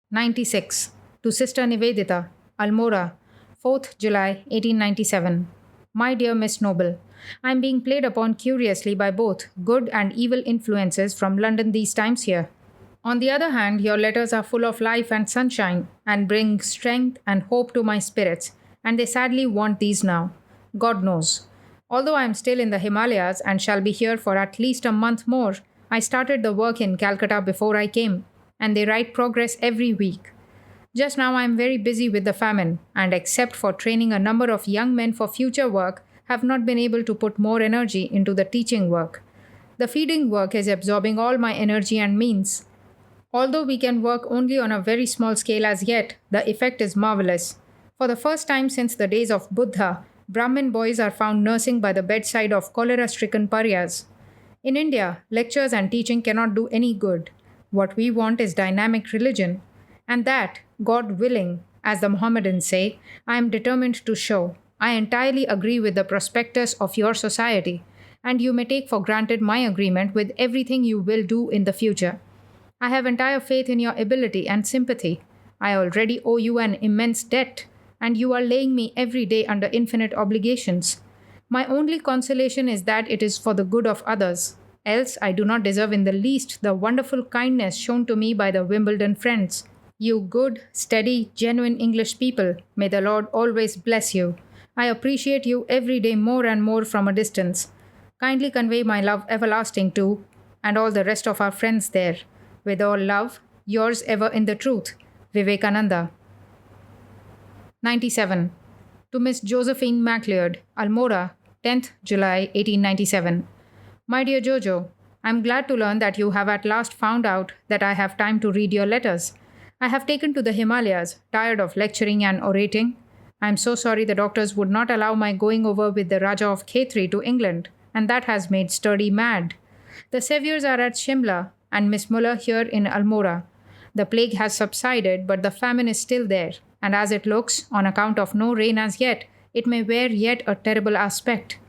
96. To Sister Nivedita, Almora, 4th July 1897. My dear Miss Noble, I am being played upon curiously by both good and evil influences from London these times here. On the other hand, your letters are full of life and sunshine and bring strength and hope to my spirits, and they sadly want these now. God knows. Although I am still in the Himalayas and shall be here for at least a month more, I started the work in Calcutta before I came, and they write progress every week. Just now I am very busy with the famine, and except for training a number of young men for future work, have not been able to put more energy into the teaching work. The feeding work is absorbing all my energy and means. Although we can work only on a very small scale as yet, the effect is marvelous. For the first time since the days of Buddha, Brahmin boys are found nursing by the bedside of cholera stricken pariahs. In India, lectures and teaching cannot do any good. What we want is dynamic religion, and that, God willing, as the Mohammedans say, I am determined to show. I entirely agree with the prospectus of your society, and you may take for granted my agreement with everything you will do in the future. I have entire faith in your ability and sympathy. I already owe you an immense debt, and you are laying me every day under infinite obligations. My only consolation is that it is for the good of others. Else, I do not deserve in the least the wonderful kindness shown to me by the Wimbledon friends. You good, steady, genuine English people, may the Lord always bless you. I appreciate you every day more and more from a distance. Kindly convey my love everlasting to, and all the rest of our friends there. With all love, yours ever in the truth, Vivekananda. 97. To Miss Josephine MacLeod, Almora, 10th July 1897. My dear Jojo, I am glad to learn that you have at last found out that I have time to read your letters. I have taken to the Himalayas, tired of lecturing and orating. I am so sorry the doctors would not allow my going over with the Raja of Khetri to England, and that has made Sturdy mad. The Saviors are at Shimla, and Miss Muller here in Almora. The plague has subsided, but the famine is still there, and as it looks, on account of no rain as yet, it may wear yet a terrible aspect.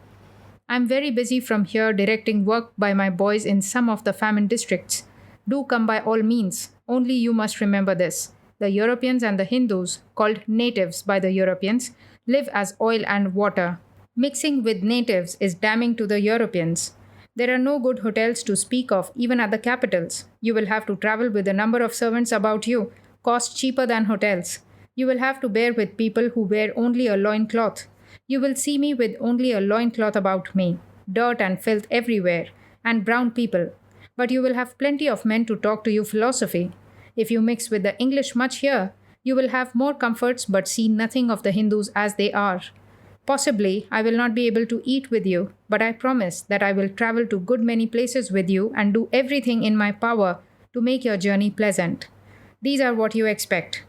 I am very busy from here directing work by my boys in some of the famine districts. Do come by all means, only you must remember this. The Europeans and the Hindus, called natives by the Europeans, live as oil and water. Mixing with natives is damning to the Europeans. There are no good hotels to speak of, even at the capitals. You will have to travel with a number of servants about you, cost cheaper than hotels. You will have to bear with people who wear only a loincloth. You will see me with only a loincloth about me, dirt and filth everywhere, and brown people. But you will have plenty of men to talk to you philosophy. If you mix with the English much here, you will have more comforts but see nothing of the Hindus as they are. Possibly, I will not be able to eat with you, but I promise that I will travel to good many places with you and do everything in my power to make your journey pleasant. These are what you expect.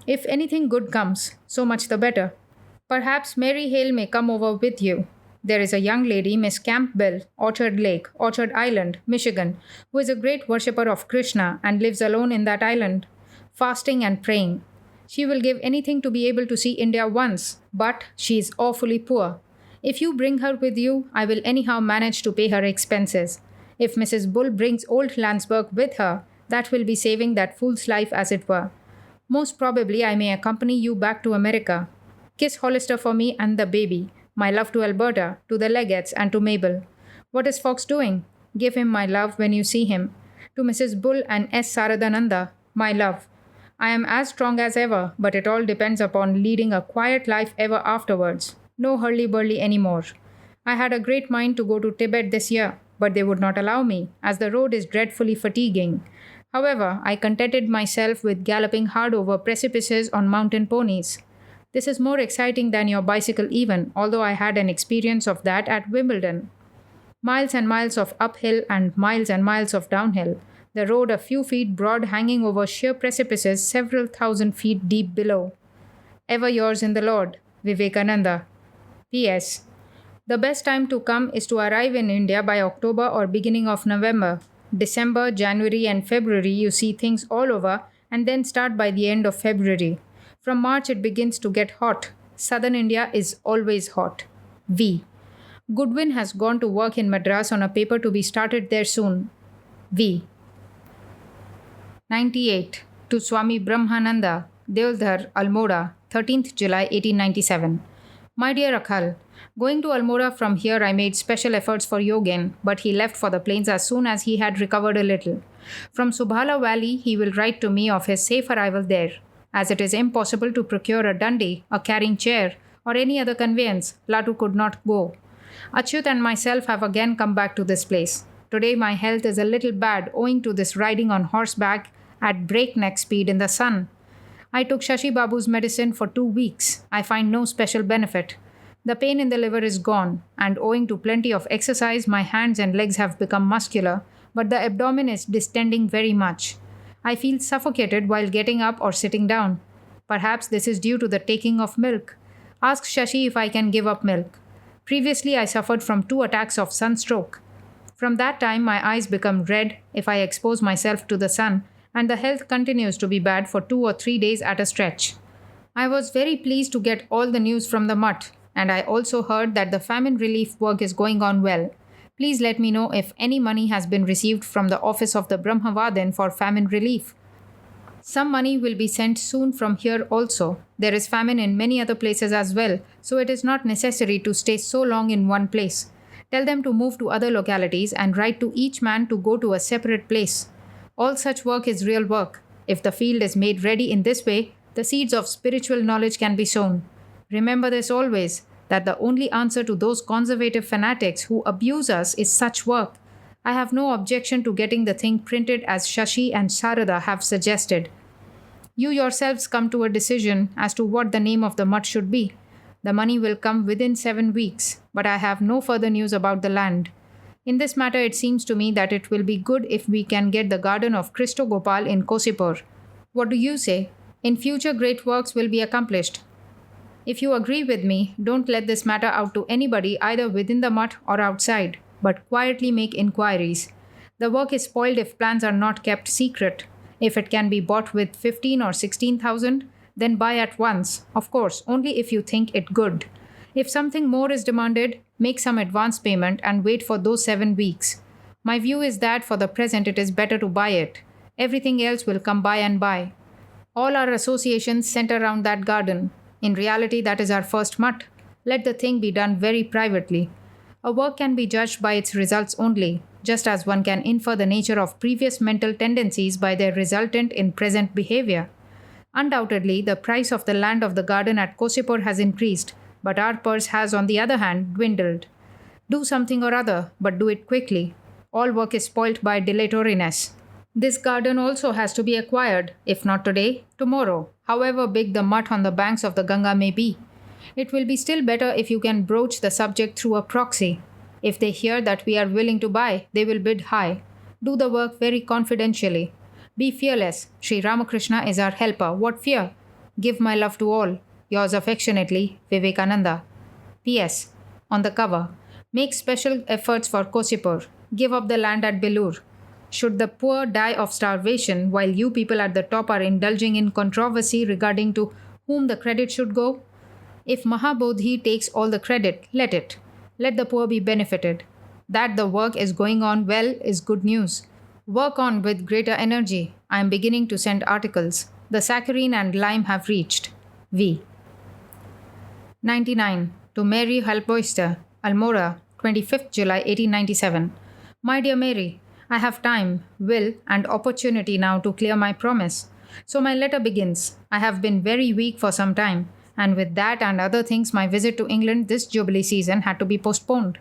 If anything good comes, so much the better. Perhaps Mary Hale may come over with you. There is a young lady, Miss Campbell, Orchard Lake, Orchard Island, Michigan, who is a great worshipper of Krishna and lives alone in that island, fasting and praying. She will give anything to be able to see India once, but she is awfully poor. If you bring her with you, I will anyhow manage to pay her expenses. If Mrs. Bull brings old Landsberg with her, that will be saving that fool's life as it were. Most probably I may accompany you back to America. Kiss Hollister for me and the baby. My love to Alberta, to the Leggets, and to Mabel. What is Fox doing? Give him my love when you see him. To Mrs. Bull and S. Saradananda, my love. I am as strong as ever, but it all depends upon leading a quiet life ever afterwards. No hurly-burly any more. I had a great mind to go to Tibet this year, but they would not allow me, as the road is dreadfully fatiguing. However, I contented myself with galloping hard over precipices on mountain ponies. This is more exciting than your bicycle even, although I had an experience of that at Wimbledon. Miles and miles of uphill and miles of downhill. The road a few feet broad hanging over sheer precipices several thousand feet deep below. Ever yours in the Lord, Vivekananda. P.S. The best time to come is to arrive in India by October or beginning of November. December, January and February you see things all over and then start by the end of February. From March it begins to get hot. Southern India is always hot. V. Goodwin has gone to work in Madras on a paper to be started there soon. V. 98. To Swami Brahmananda, Deoldhar, Almora, 13th July 1897. My dear Akhal, going to Almora from here, I made special efforts for Yogen, but he left for the plains as soon as he had recovered a little. From Subhala Valley, he will write to me of his safe arrival there. As it is impossible to procure a dundee, a carrying chair, or any other conveyance, Latu could not go. Achyut and myself have again come back to this place. Today my health is a little bad owing to this riding on horseback at breakneck speed in the sun. I took Shashi Babu's medicine for 2 weeks. I find no special benefit. The pain in the liver is gone, and owing to plenty of exercise, my hands and legs have become muscular, but the abdomen is distending very much. I feel suffocated while getting up or sitting down. Perhaps this is due to the taking of milk. Ask Shashi if I can give up milk. Previously, I suffered from 2 attacks of sunstroke. From that time, my eyes become red if I expose myself to the sun, and the health continues to be bad for 2 or 3 days at a stretch. I was very pleased to get all the news from the mutt, and I also heard that the famine relief work is going on well. Please let me know if any money has been received from the office of the Brahmavadin for famine relief. Some money will be sent soon from here also. There is famine in many other places as well, so it is not necessary to stay so long in one place. Tell them to move to other localities and write to each man to go to a separate place. All such work is real work. If the field is made ready in this way, the seeds of spiritual knowledge can be sown. Remember this always, that the only answer to those conservative fanatics who abuse us is such work. I have no objection to getting the thing printed as Shashi and Sarada have suggested. You yourselves come to a decision as to what the name of the mutt should be. The money will come within 7 weeks, but I have no further news about the land. In this matter, it seems to me that it will be good if we can get the garden of Christo Gopal in Kosipur. What do you say? In future, great works will be accomplished. If you agree with me, don't let this matter out to anybody either within the mutt or outside, but quietly make inquiries. The work is spoiled if plans are not kept secret. If it can be bought with 15 or 16,000, then buy at once, of course, only if you think it good. If something more is demanded, make some advance payment and wait for those 7 weeks. My view is that for the present it is better to buy it. Everything else will come by and by. All our associations center around that garden. In reality, that is our first mutt. Let the thing be done very privately. A work can be judged by its results only, just as one can infer the nature of previous mental tendencies by their resultant in present behavior. Undoubtedly, the price of the land of the garden at Kosipur has increased, but our purse has, on the other hand, dwindled. Do something or other, but do it quickly. All work is spoilt by dilatoriness. This garden also has to be acquired, if not today, tomorrow, however big the mutt on the banks of the Ganga may be. It will be still better if you can broach the subject through a proxy. If they hear that we are willing to buy, they will bid high. Do the work very confidentially. Be fearless. Sri Ramakrishna is our helper. What fear? Give my love to all. Yours affectionately, Vivekananda. P.S. On the cover, make special efforts for Kosipur. Give up the land at Belur. Should the poor die of starvation while you people at the top are indulging in controversy regarding to whom the credit should go? If Mahabodhi takes all the credit, let it. Let the poor be benefited. That the work is going on well is good news. Work on with greater energy. I am beginning to send articles. The saccharine and lime have reached. V. 99. To Mary Halboister, Almora, 25th July 1897. My dear Mary, I have time, will, and opportunity now to clear my promise. So my letter begins. I have been very weak for some time, and with that and other things, my visit to England this Jubilee season had to be postponed.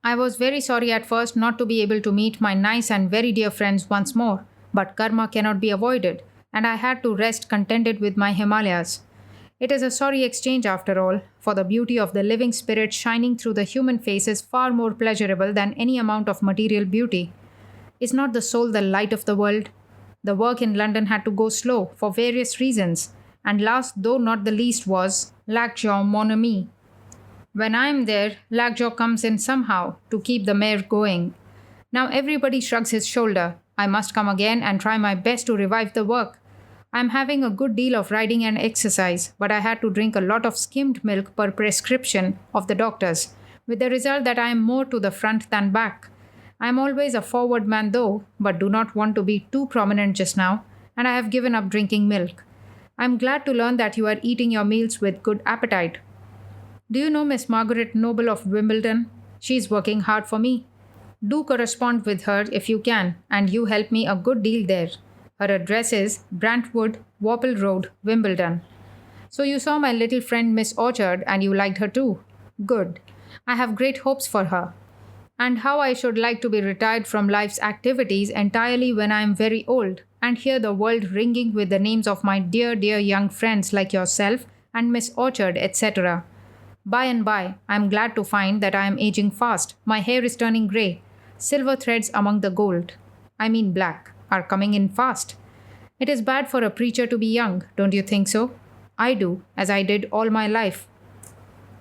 I was very sorry at first not to be able to meet my nice and very dear friends once more, but karma cannot be avoided, and I had to rest contented with my Himalayas. It is a sorry exchange after all, for the beauty of the living spirit shining through the human face is far more pleasurable than any amount of material beauty. Is not the soul the light of the world? The work in London had to go slow for various reasons, and last though not the least was Lakjaw mon ami. When I am there, Lakjaw comes in somehow to keep the mare going. Now everybody shrugs his shoulder. I must come again and try my best to revive the work. I am having a good deal of riding and exercise, but I had to drink a lot of skimmed milk per prescription of the doctors, with the result that I am more to the front than back. I am always a forward man though, but do not want to be too prominent just now, and I have given up drinking milk. I am glad to learn that you are eating your meals with good appetite. Do you know Miss Margaret Noble of Wimbledon? She is working hard for me. Do correspond with her if you can, and you help me a good deal there. Her address is Brantwood, Wapple Road, Wimbledon. So you saw my little friend Miss Orchard and you liked her too. Good. I have great hopes for her. And how I should like to be retired from life's activities entirely when I am very old and hear the world ringing with the names of my dear, dear young friends like yourself and Miss Orchard, etc. By and by, I am glad to find that I am aging fast. My hair is turning grey. Silver threads among the gold, I mean black, are coming in fast. It is bad for a preacher to be young, don't you think so? I do, as I did all my life.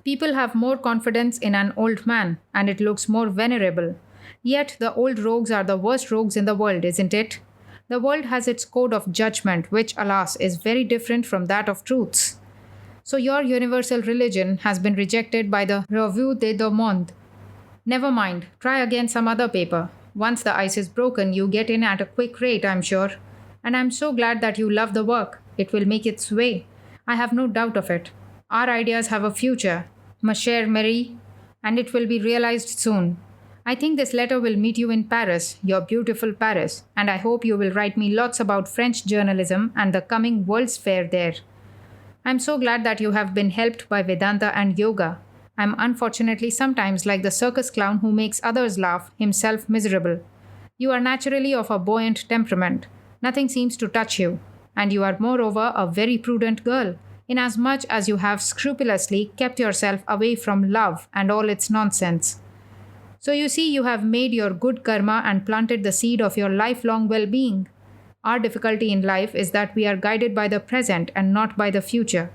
People have more confidence in an old man, and it looks more venerable. Yet the old rogues are the worst rogues in the world, isn't it? The world has its code of judgment, which, alas, is very different from that of truths. So your universal religion has been rejected by the Revue des Deux Mondes. Never mind, try again some other paper. Once the ice is broken, you get in at a quick rate, I'm sure. And I'm so glad that you love the work. It will make its way. I have no doubt of it. Our ideas have a future, ma chère Marie, and it will be realized soon. I think this letter will meet you in Paris, your beautiful Paris, and I hope you will write me lots about French journalism and the coming World's Fair there. I'm so glad that you have been helped by Vedanta and yoga. I'm unfortunately sometimes like the circus clown who makes others laugh, himself miserable. You are naturally of a buoyant temperament. Nothing seems to touch you. And you are moreover a very prudent girl, inasmuch as you have scrupulously kept yourself away from love and all its nonsense. So you see, you have made your good karma and planted the seed of your lifelong well-being. Our difficulty in life is that we are guided by the present and not by the future.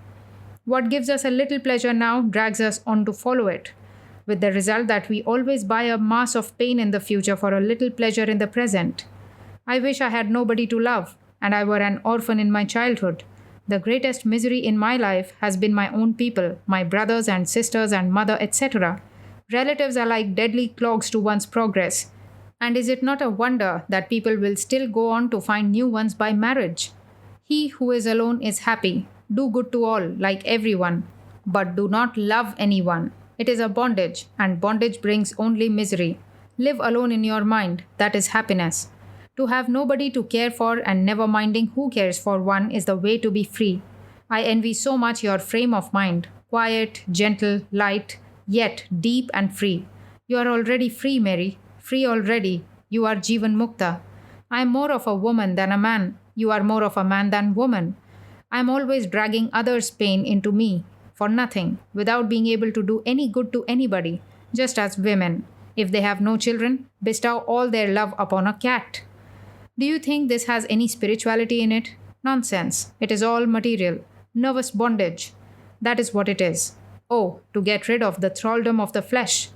What gives us a little pleasure now drags us on to follow it, with the result that we always buy a mass of pain in the future for a little pleasure in the present. I wish I had nobody to love, and I were an orphan in my childhood. The greatest misery in my life has been my own people, my brothers and sisters and mother, etc. Relatives are like deadly clogs to one's progress. And is it not a wonder that people will still go on to find new ones by marriage? He who is alone is happy. Do good to all, like everyone. But do not love anyone. It is a bondage, and bondage brings only misery. Live alone in your mind, that is happiness. To have nobody to care for and never minding who cares for one is the way to be free. I envy so much your frame of mind, quiet, gentle, light, yet deep and free. You are already free, Mary. Free already. You are Jivan Mukta. I am more of a woman than a man. You are more of a man than woman. I am always dragging others' pain into me, for nothing, without being able to do any good to anybody, just as women, if they have no children, bestow all their love upon a cat. Do you think this has any spirituality in it? Nonsense. It is all material. Nervous bondage. That is what it is. Oh, to get rid of the thraldom of the flesh.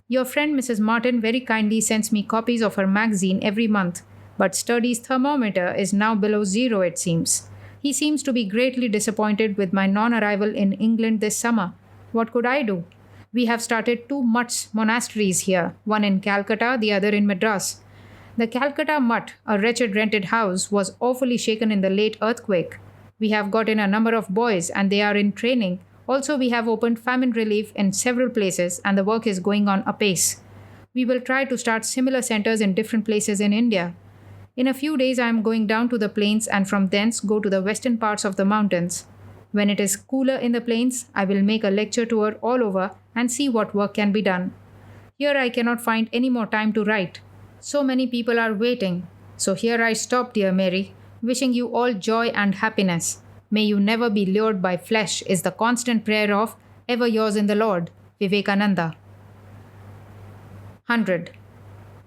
Your friend Mrs. Martin very kindly sends me copies of her magazine every month, but Sturdy's thermometer is now below zero, it seems. He seems to be greatly disappointed with my non-arrival in England this summer. What could I do? We have started 2 Mutts monasteries here, one in Calcutta, the other in Madras. The Calcutta Mutt, a wretched rented house, was awfully shaken in the late earthquake. We have got in a number of boys and they are in training. Also, we have opened famine relief in several places and the work is going on apace. We will try to start similar centers in different places in India. In a few days, I am going down to the plains and from thence go to the western parts of the mountains. When it is cooler in the plains, I will make a lecture tour all over and see what work can be done. Here I cannot find any more time to write. So many people are waiting. So here I stop, dear Mary, wishing you all joy and happiness. May you never be lured by flesh is the constant prayer of ever yours in the Lord, Vivekananda. 100.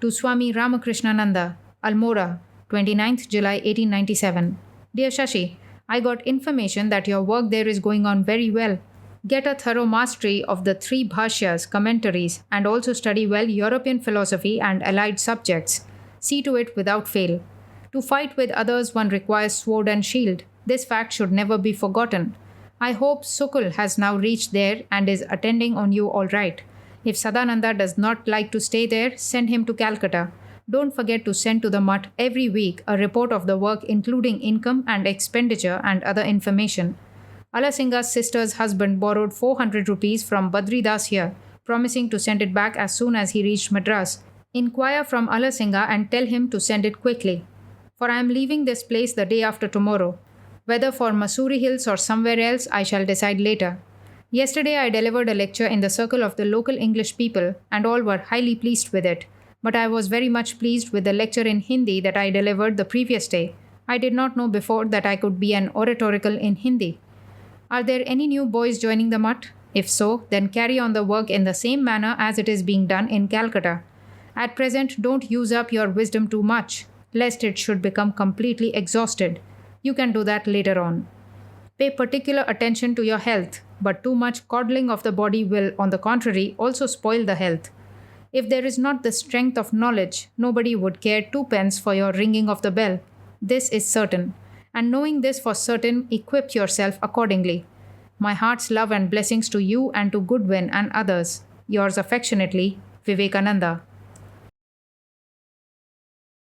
To Swami Ramakrishnananda, Almora, 29th July 1897. Dear Shashi, I got information that your work there is going on very well. Get a thorough mastery of the 3 bhashyas, commentaries, and also study well European philosophy and allied subjects. See to it without fail. To fight with others one requires sword and shield. This fact should never be forgotten. I hope Sukul has now reached there and is attending on you all right. If Sadananda does not like to stay there, send him to Calcutta. Don't forget to send to the mutt every week a report of the work including income and expenditure and other information. Alasinga's sister's husband borrowed 400 rupees from Badridas here, promising to send it back as soon as he reached Madras. Inquire from Alasinga and tell him to send it quickly. For I am leaving this place the day after tomorrow. Whether for Mussoorie Hills or somewhere else, I shall decide later. Yesterday I delivered a lecture in the circle of the local English people, and all were highly pleased with it. But I was very much pleased with the lecture in Hindi that I delivered the previous day. I did not know before that I could be an oratorical in Hindi. Are there any new boys joining the mutt? If so, then carry on the work in the same manner as it is being done in Calcutta. At present, don't use up your wisdom too much, lest it should become completely exhausted. You can do that later on. Pay particular attention to your health, but too much coddling of the body will, on the contrary, also spoil the health. If there is not the strength of knowledge, nobody would care twopence for your ringing of the bell. This is certain. And knowing this for certain, equip yourself accordingly. My heart's love and blessings to you and to Goodwin and others. Yours affectionately, Vivekananda.